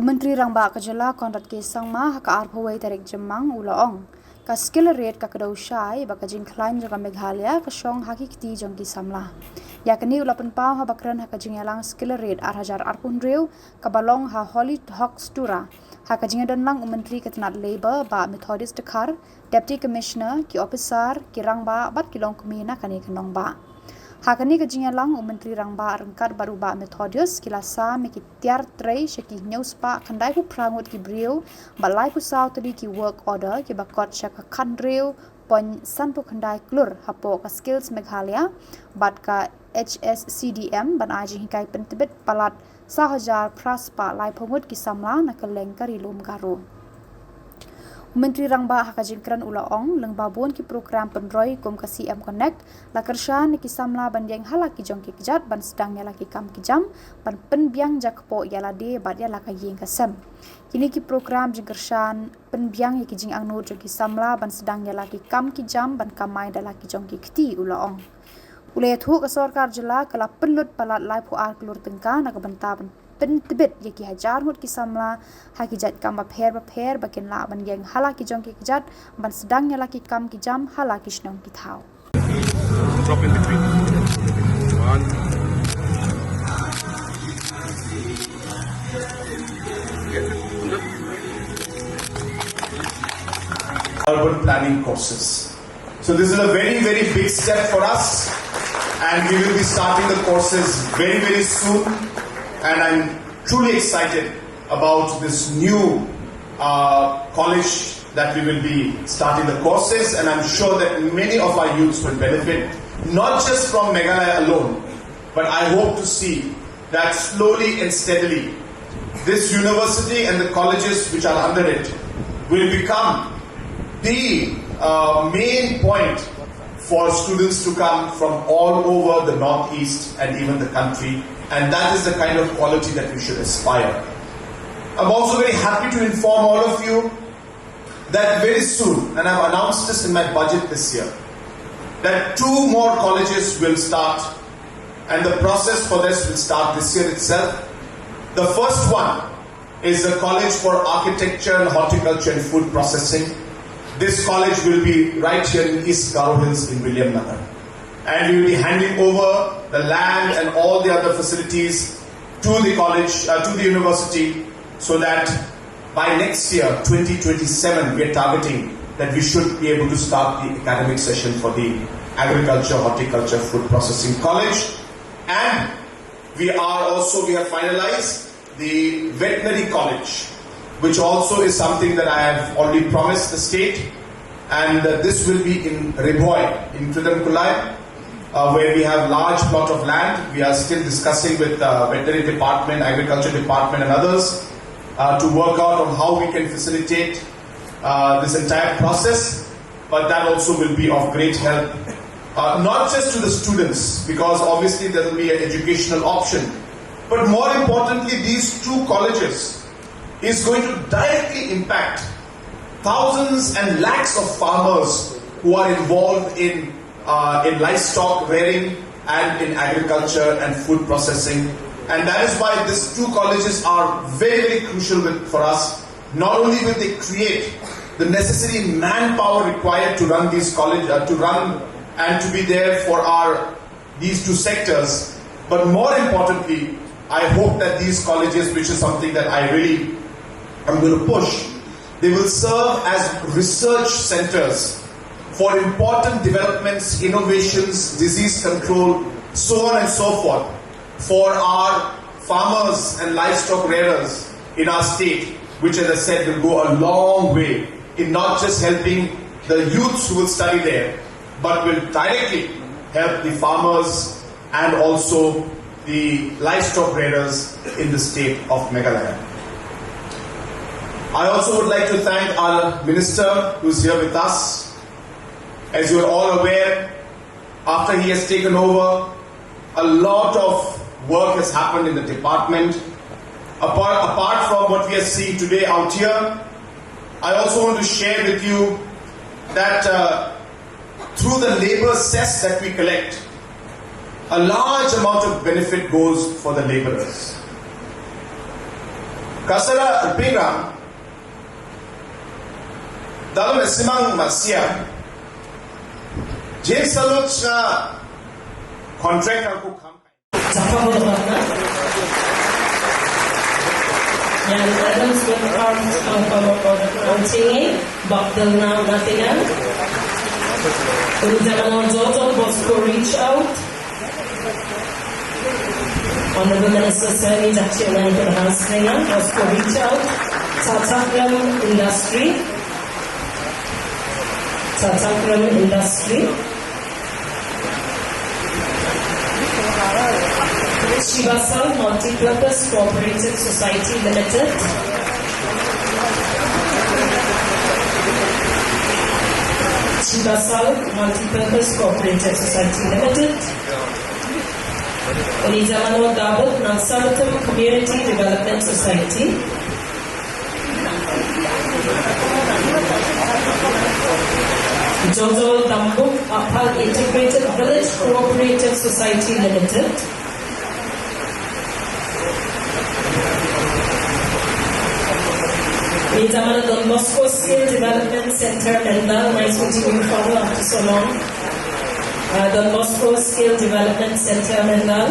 Menteri Rangba Khubor Conrad ke sangma haka arphawai tarik jemang ulaong ka Skillerate ka kadau shai baka Jingkhlain jaga Meghalaya ka shong haki kiti jongki Samla yakni ulapan pau ha bakran haka Jingkhlain Skillerate arhajar arpunreu ka balong ha Holy Hawks tura haka Jingkhlain lang Menteri Ketenat Labor ba Methodist Dekhar Deputy Commissioner ki officer ki Rangba bat kilong kumina kani kanong ba Hakani ka Jingkhlain Menteri Rangba rengkat baru ba Methodist kilasa meki tiar trei sheki news pa kandai ku prangut ki brio balai ku sau tadi ki work order ki bakot shaka khandreu pon sanpu kandai klur hapo ka skills Meghalaya bat ka HSCDM ban aji hikai pentibet palat 1000 praspa lai phongut ki Samla na kaleng kari lum garu Menteri Rangba haka Jingkhlain ulaong Lyngba bon ki program penroi kom ka CM Connect la kershan ki Samla bandeng halaki jong ki kejat ban sedang yala ki kam ki jam ban penbiang jakpo yala de bat yala ka yeng ka sem kini ki program jingkershan penbiang ki jing angno jong ki Samla ban sedang yala ki kam ki jam ban kamai dala ki jong ki kti ulaong ule thu ka sarkar jela kala penlut palat lai phu ar klur tengka na ka banta pentibet yaki hajar hut ki Samla haki jat kam ba pher bakin la ban geng halaki jong ki jat ban sedang yala ki kam ki jam halaki shnong ki thau drop in between one urban planning courses. So this is a very big step for us, and we will be starting the courses very soon. And I'm truly excited about this new college that we will be starting the courses, and I'm sure that many of our youths will benefit, not just from Meghalaya alone, but I hope to see that slowly and steadily this university and the colleges which are under it will become the main point for students to come from all over the northeast and even the country, and that is the kind of quality that we should aspire. I'm also very happy to inform all of you that very soon, and I've announced this in my budget this year, that 2 more colleges will start, and the process for this will start this year itself. The first one is the College for Architecture and Horticulture and Food Processing. This college will be right here in East Garo Hills in William Nagar. And we will be handing over the land and all the other facilities to the college, to the university, so that by next year, 2027, we are targeting that we should be able to start the academic session for the Agriculture, Horticulture, Food Processing College. And we have finalized the Veterinary College, which also is something that I have already promised the state. And this will be in Reboy, in Khuborjylla, where we have large plot of land. We are still discussing with veterinary department, agriculture department and others to work out on how we can facilitate this entire process. But that also will be of great help, not just to the students, because obviously there will be an educational option, but more importantly, these 2 colleges is going to directly impact thousands and lakhs of farmers who are involved in livestock rearing and in agriculture and food processing. And that is why these 2 colleges are very crucial for us. Not only will they create the necessary manpower required to run these colleges, to run and to be there for these 2 sectors, but more importantly, I hope that these colleges, which is something that I really am going to push, they will serve as research centers for important developments, innovations, disease control, so on and so forth, for our farmers and livestock rearers in our state, which, as I said, will go a long way in not just helping the youths who will study there, but will directly help the farmers and also the livestock rearers in the state of Meghalaya. I also would like to thank our minister who is here with us. As you are all aware, after he has taken over, a lot of work has happened in the department. Apart from what we are seeing today out here, I also want to share with you that through the labor cess that we collect, a large amount of benefit goes for the laborers. Kasara Upingram, Dalon Simang Masia, J. Saluchna contract aku yang ada sebentar kalau cengeng bakal nantinya jangan donbosco reach out Honorable Minister Sir Jingkhlain ke donbosco reach out Tatakram industry Shivasal Multipurpose Cooperative Society Limited, Shivasal Multipurpose Cooperative Society Limited, Unijamano Dabut Nansaratam Community Development Society, Jojo Dambuk Apal Integrated Village Cooperative Society Limited, Zamana donbosco Skill Development Center Mendal, nice meeting you follow after so long. donbosco Skill Development Center Mendal.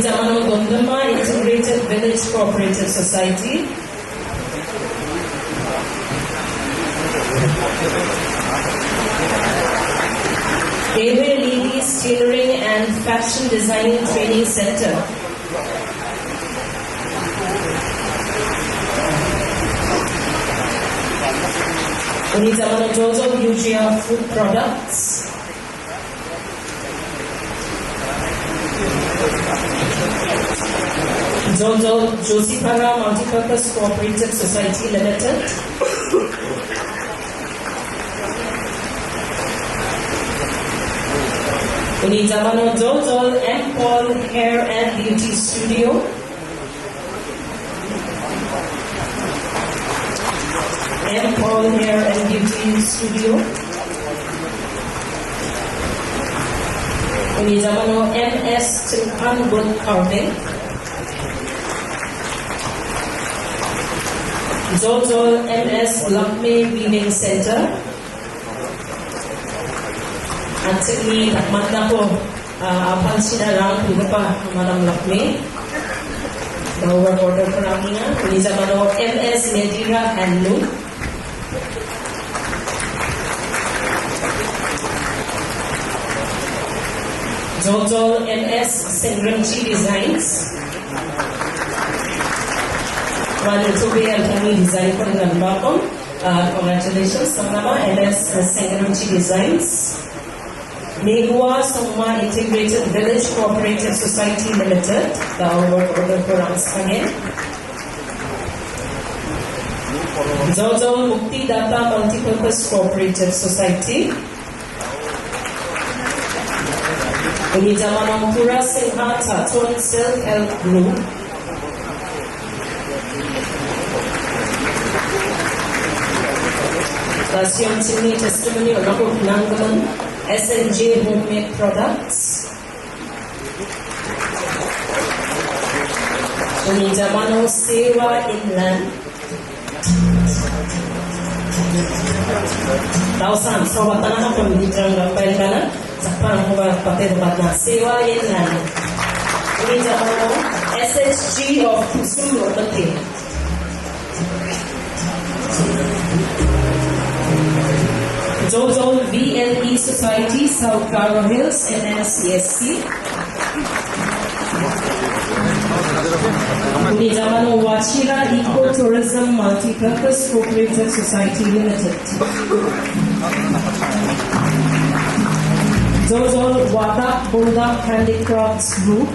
Zamana Gondama Integrated Village Cooperative Society. Gateway Ladies Tailoring and Fashion Designing Training Center. Unijamano Jojo Ugia Food Products. Jojo Josipara Multipurpose Cooperative Society Limited. Unijamano Jojo M. Paul Hair and Beauty Studio. M. Paul Hair and Beauty Studio. Unijamano MS Chilpan Wood Carving. Jojo MS Lakme Weaving Center. Actually, takmanda ko apan sila lang juga pa Madam Lakme. Bawa order ko namin nga. Unijamano MS Medira Handloom. Jojo MS Sengramchi Designs. Wala ito ba ang design ko ng Lyngba. Congratulations, Samla MS Sengramchi Designs. NEHU Songma Integrated Village Cooperative Society Limited. Work order kurang sekali. Jojo Mukti Data Multipurpose Cooperative Society. Unijamano Pura Singha Taton Self-Help Group. Dasyong Chini Testimony Olako Pinanggaman SNJ Homemade Products. Unijamano Sewa Inland. Tausan, sobat tanah pembicaraan gambar kana, sekarang kita pakai tempat Sewa Inland. Unijamano SHG of Khubor penting. Jojo VLE Society, South Caro Hills, NSCSC. Unijamano Wachira Eco Tourism Multipurpose Cooperative Society Limited. Jojo Wadak Buldak Handicrafts Group.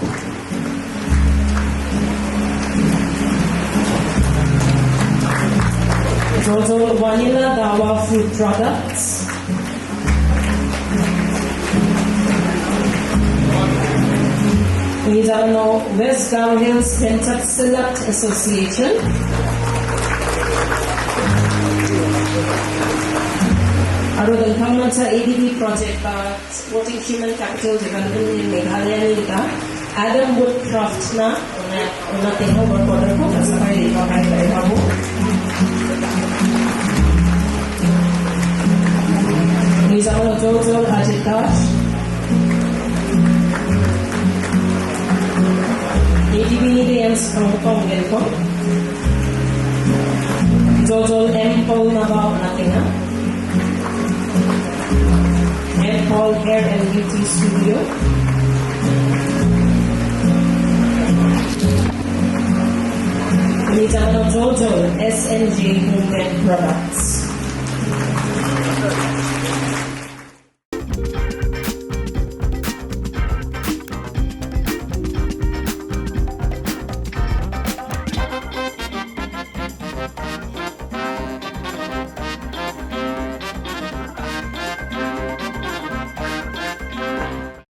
Jojo Vanilla Dawa Food Products. Unijamano West Caro Hills Pentak Select Association. Aru daghan sa ADB project supporting human capital development in Meghalaya nila Adam Woodcraft na una teho work order ko sa kay Babu. Isa ko Jojo Ajitash. ADB nila Hong Kong ko. Jojo Paul na ba natin na? Paul Hair and Beauty Studio. Jojo SNJ Movement Products.